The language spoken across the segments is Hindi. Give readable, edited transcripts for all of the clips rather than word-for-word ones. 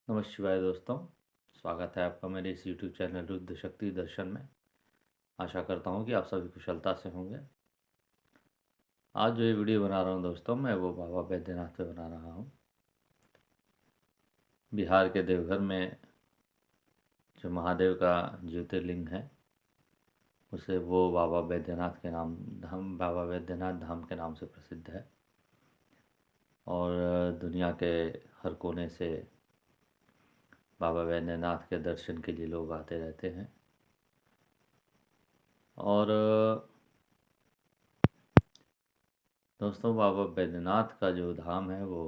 नमः शिवाय दोस्तों। स्वागत है आपका मेरे इस यूट्यूब चैनल रुद्र शक्ति दर्शन में। आशा करता हूँ कि आप सभी कुशलता से होंगे। आज जो ये वीडियो बना रहा हूँ दोस्तों, मैं वो बाबा बैद्यनाथ पे बना रहा हूँ। बिहार के देवघर में जो महादेव का ज्योतिर्लिंग है, उसे वो बाबा बैद्यनाथ के नाम बाबा बैद्यनाथ धाम के नाम से प्रसिद्ध है। और दुनिया के हर कोने से बाबा बैद्यनाथ के दर्शन के लिए लोग आते रहते हैं। और दोस्तों, बाबा बैद्यनाथ का जो धाम है वो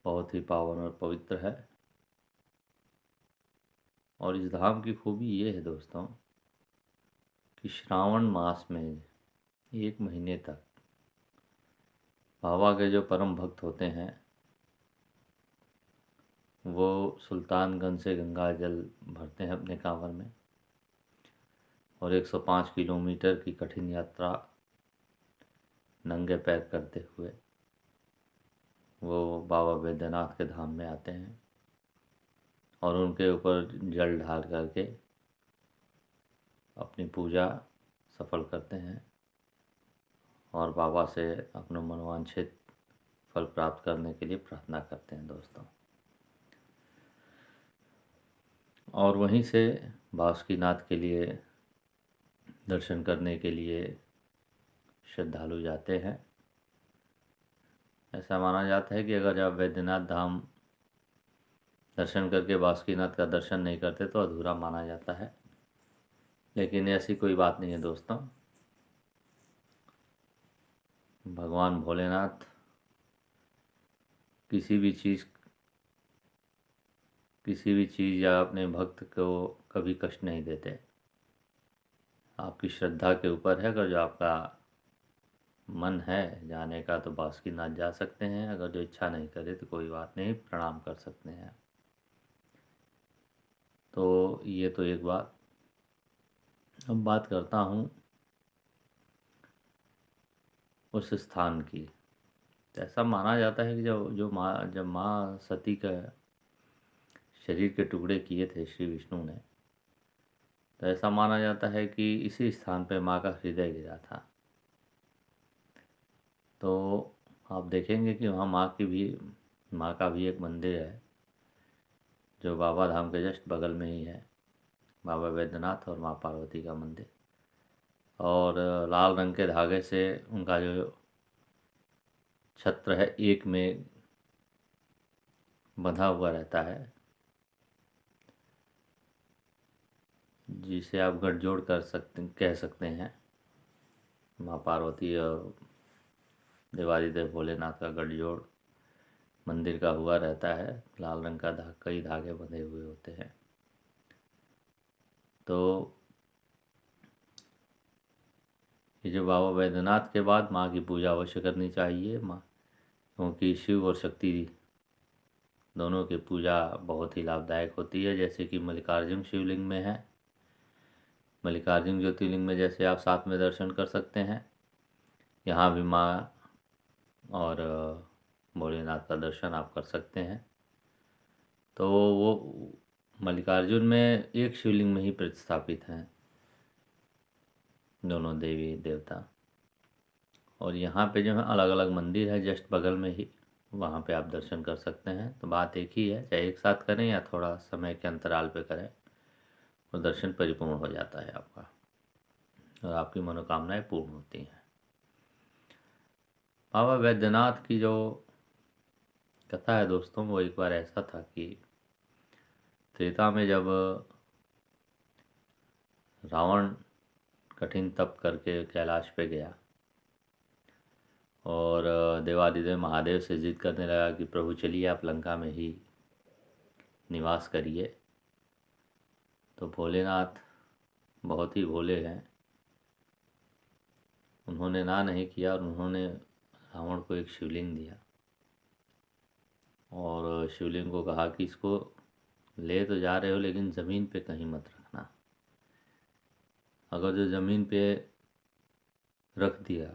बहुत ही पावन और पवित्र है। और इस धाम की खूबी ये है दोस्तों कि श्रावण मास में 1 महीने तक बाबा के जो परम भक्त होते हैं वो सुल्तानगंज से गंगा जल भरते हैं अपने कांवर में, और 105 किलोमीटर की कठिन यात्रा नंगे पैर करते हुए वो बाबा बैद्यनाथ के धाम में आते हैं और उनके ऊपर जल ढाल करके अपनी पूजा सफल करते हैं और बाबा से अपना मनोवांछित फल प्राप्त करने के लिए प्रार्थना करते हैं दोस्तों। और वहीं से बासुकीनाथ के लिए दर्शन करने के लिए श्रद्धालु जाते हैं। ऐसा माना जाता है कि अगर आप बैद्यनाथ धाम दर्शन करके बासुकीनाथ का दर्शन नहीं करते तो अधूरा माना जाता है, लेकिन ऐसी कोई बात नहीं है दोस्तों। भगवान भोलेनाथ किसी भी चीज़ या अपने भक्त को कभी कष्ट नहीं देते। आपकी श्रद्धा के ऊपर है। अगर जो आपका मन है जाने का तो बासुकीनाथ जा सकते हैं, अगर जो इच्छा नहीं करे तो कोई बात नहीं, प्रणाम कर सकते हैं। तो ये तो एक बात। अब बात करता हूँ उस स्थान की। तो ऐसा माना जाता है कि जब माँ सती का शरीर के टुकड़े किए थे श्री विष्णु ने, तो ऐसा माना जाता है कि इसी स्थान पर माँ का हृदय गिरा था। तो आप देखेंगे कि वहाँ माँ का भी एक मंदिर है जो बाबा धाम के जस्ट बगल में ही है, बाबा बैद्यनाथ और माँ पार्वती का मंदिर। और लाल रंग के धागे से उनका जो छत्र है एक में बंधा हुआ रहता है, जिसे आप गठजोड़ कह सकते हैं। माँ पार्वती और देवादिदेव भोलेनाथ का गठजोड़ मंदिर का हुआ रहता है। लाल रंग का कई धागे बंधे हुए होते हैं। तो ये जो बाबा बैद्यनाथ के बाद माँ की पूजा अवश्य करनी चाहिए। माँ, क्योंकि शिव और शक्ति दोनों की पूजा बहुत ही लाभदायक होती है। जैसे कि मल्लिकार्जुन शिवलिंग में है, मल्लिकार्जुन ज्योतिर्लिंग में जैसे आप साथ में दर्शन कर सकते हैं, यहाँ भी माँ और भोलेनाथ का दर्शन आप कर सकते हैं। तो वो मल्लिकार्जुन में एक शिवलिंग में ही प्रतिस्थापित हैं दोनों देवी देवता, और यहाँ पे जो है अलग अलग मंदिर है जस्ट बगल में ही, वहाँ पे आप दर्शन कर सकते हैं। तो बात एक ही है, चाहे एक साथ करें या थोड़ा समय के अंतराल पे करें, तो दर्शन परिपूर्ण हो जाता है आपका और आपकी मनोकामनाएं पूर्ण होती हैं। बाबा बैद्यनाथ की जो कथा है दोस्तों, वो एक बार ऐसा था कि त्रेता में जब रावण कठिन तप करके कैलाश पे गया और देवादिदेव महादेव से जिद करने लगा कि प्रभु चलिए आप लंका में ही निवास करिए, तो भोलेनाथ बहुत ही भोले हैं, उन्होंने ना नहीं किया और उन्होंने रावण को एक शिवलिंग दिया और शिवलिंग को कहा कि इसको ले तो जा रहे हो लेकिन ज़मीन पे कहीं मत रखना। अगर जो ज़मीन पे रख दिया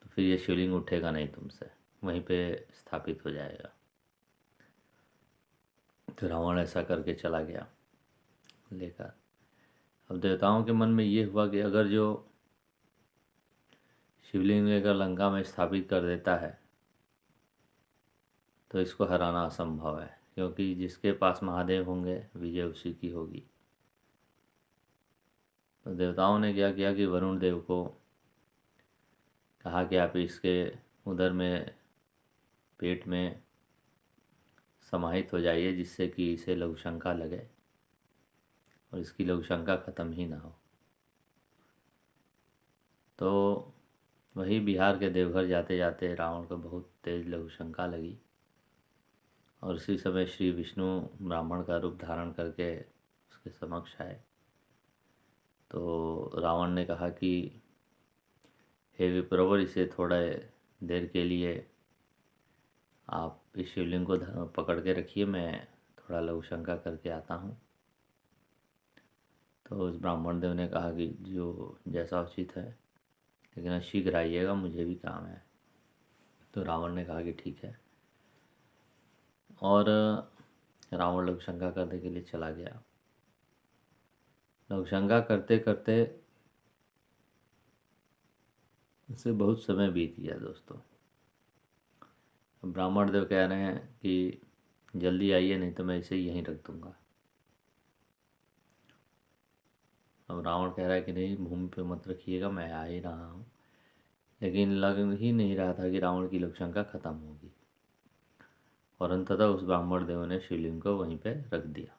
तो फिर ये शिवलिंग उठेगा नहीं तुमसे, वहीं पे स्थापित हो जाएगा। तो रावण ऐसा करके चला गया लेकर। अब देवताओं के मन में ये हुआ कि अगर जो शिवलिंग लेकर लंका में स्थापित कर देता है तो इसको हराना असंभव है, क्योंकि जिसके पास महादेव होंगे विजय उसी की होगी। तो देवताओं ने क्या किया कि वरुण देव को कहा कि आप इसके उदर में, पेट में समाहित हो जाइए, जिससे कि इसे लघुशंका लगे और इसकी लघुशंका ख़त्म ही ना हो। तो वही बिहार के देवघर जाते जाते रावण को बहुत तेज लघुशंका लगी और उसी समय श्री विष्णु ब्राह्मण का रूप धारण करके उसके समक्ष आए। तो रावण ने कहा कि हे विप्रवर, इसे थोड़ा देर के लिए आप इस शिवलिंग को पकड़ के रखिए, मैं थोड़ा लघुशंका करके आता हूँ। तो उस ब्राह्मण देव ने कहा कि जो जैसा उचित है, लेकिन शीघ्र आइएगा, मुझे भी काम है। तो रावण ने कहा कि ठीक है, और रावण लघुशंका करने के लिए चला गया। लघुशंका करते करते उससे बहुत समय बीत गया दोस्तों। ब्राह्मण देव कह रहे हैं कि जल्दी आइए, नहीं तो मैं इसे यहीं रख दूंगा। अब रावण कह रहा है कि नहीं, भूमि पे मत रखिएगा, मैं आ ही रहा हूँ। लेकिन लग ही नहीं रहा था कि रावण की लघुशंका खत्म होगी, और अंततः उस ब्राह्मण देव ने शिवलिंग को वहीं पे रख दिया,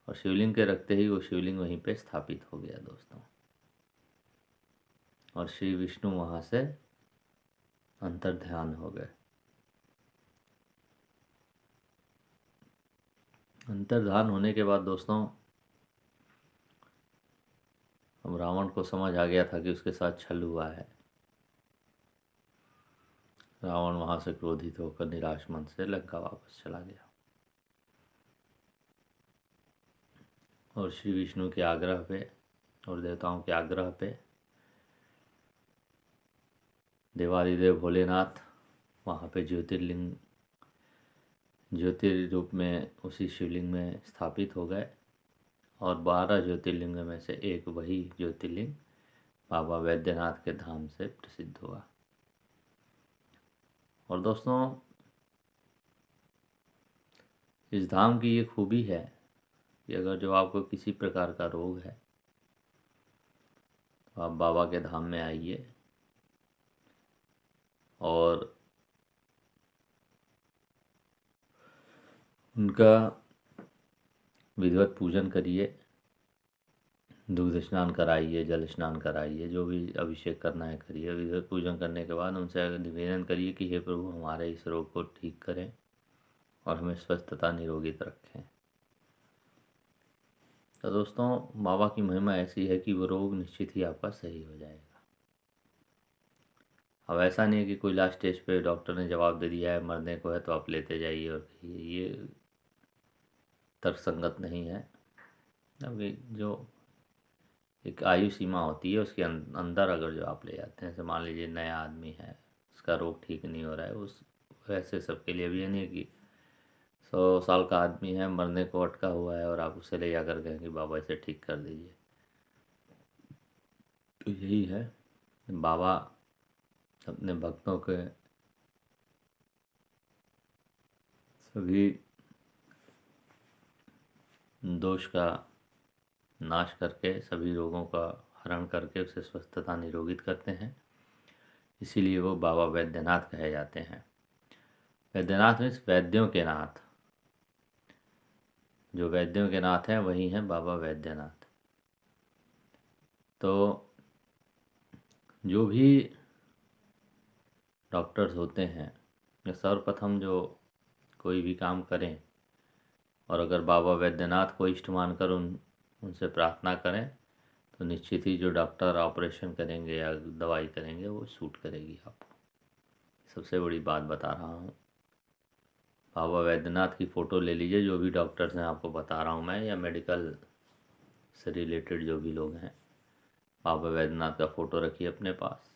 और शिवलिंग के रखते ही वो शिवलिंग वहीं पे स्थापित हो गया दोस्तों। और श्री विष्णु वहाँ से अंतर्ध्यान हो गए। अंतर्ध्यान होने के बाद दोस्तों, अब रावण को समझ आ गया था कि उसके साथ छल हुआ है। रावण वहाँ से क्रोधित होकर निराश मन से लंका वापस चला गया, और श्री विष्णु के आग्रह पे और देवताओं के आग्रह पे देवादिदेव भोलेनाथ वहाँ पे ज्योतिर्रूप में उसी शिवलिंग में स्थापित हो गए, और 12 ज्योतिर्लिंग में से एक वही ज्योतिर्लिंग बाबा वैद्यनाथ के धाम से प्रसिद्ध हुआ। और दोस्तों, इस धाम की ये खूबी है कि अगर जो आपको किसी प्रकार का रोग है तो आप बाबा के धाम में आइए और उनका विधिवत पूजन करिए, दूध स्नान कराइए, जल स्नान कराइए, जो भी अभिषेक करना है करिए। विधिवत पूजन करने के बाद उनसे निवेदन करिए कि हे प्रभु, हमारे इस रोग को ठीक करें और हमें स्वस्थ तथा निरोगित रखें। तो दोस्तों, बाबा की महिमा ऐसी है कि वो रोग निश्चित ही आपका सही हो जाएगा। अब ऐसा नहीं है कि कोई लास्ट स्टेज पे डॉक्टर ने जवाब दे दिया है मरने को है तो आप लेते जाइए और ये तर्कसंगत नहीं है। अभी जो एक आयु सीमा होती है उसके अंदर अगर जो आप ले जाते हैं, जैसे मान लीजिए नया आदमी है, उसका रोग ठीक नहीं हो रहा है, उस वैसे सबके लिए भी नहीं है कि 100 साल का आदमी है, मरने को अटका हुआ है और आप उसे ले जाकर कहें कि बाबा इसे ठीक कर दीजिए। तो यही है, बाबा अपने भक्तों के सभी दोष का नाश करके, सभी रोगों का हरण करके उसे स्वस्थ तथा निरोगित करते हैं। इसीलिए वो बाबा वैद्यनाथ कहे जाते हैं। वैद्यनाथ मीन्स वैद्यों के नाथ। जो वैद्यों के नाथ हैं वही हैं बाबा वैद्यनाथ। तो जो भी डॉक्टर्स होते हैं, सर्वप्रथम जो कोई भी काम करें और अगर बाबा वैद्यनाथ को इष्ट मानकर उनसे प्रार्थना करें तो निश्चित ही जो डॉक्टर ऑपरेशन करेंगे या दवाई करेंगे वो सूट करेगी आपको। सबसे बड़ी बात बता रहा हूँ, बाबा वैद्यनाथ की फ़ोटो ले लीजिए। जो भी डॉक्टर्स हैं आपको बता रहा हूँ मैं, या मेडिकल से रिलेटेड जो भी लोग हैं, बाबा वैद्यनाथ का फ़ोटो रखिए अपने पास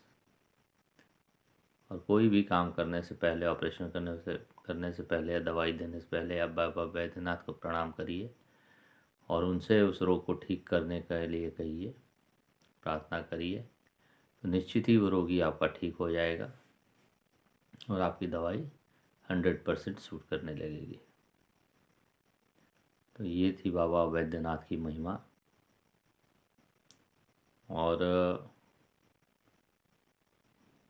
और कोई भी काम करने से पहले, ऑपरेशन करने से पहले या दवाई देने से पहले आप बाबा बैद्यनाथ को प्रणाम करिए और उनसे उस रोग को ठीक करने के लिए कहिए, प्रार्थना करिए, तो निश्चित ही वो रोगी आपका ठीक हो जाएगा और आपकी दवाई 100% सूट करने लगेगी। तो ये थी बाबा बैद्यनाथ की महिमा। और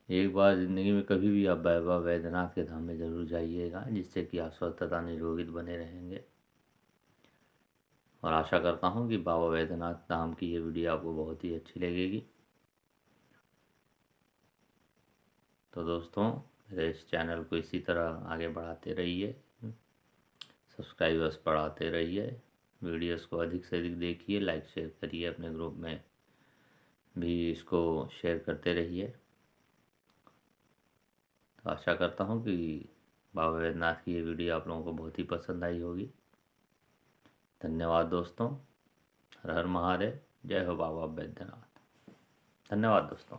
एक बार ज़िंदगी में कभी भी आप बाबा बैद्यनाथ के धाम में ज़रूर जाइएगा, जिससे कि आप स्वस्थ तथा निरोगित बने रहेंगे। और आशा करता हूँ कि बाबा बैद्यनाथ धाम की ये वीडियो आपको बहुत ही अच्छी लगेगी। तो दोस्तों, मेरे इस चैनल को इसी तरह आगे बढ़ाते रहिए, सब्सक्राइबर्स बढ़ाते रहिए, वीडियोस को अधिक से अधिक देखिए, लाइक शेयर करिए, अपने ग्रुप में भी इसको शेयर करते रहिए। तो आशा करता हूँ कि बाबा बैद्यनाथ की ये वीडियो आप लोगों को बहुत ही पसंद आई होगी। धन्यवाद दोस्तों। हर हर महादेव। जय हो बाबा बैद्यनाथ। धन्यवाद दोस्तों।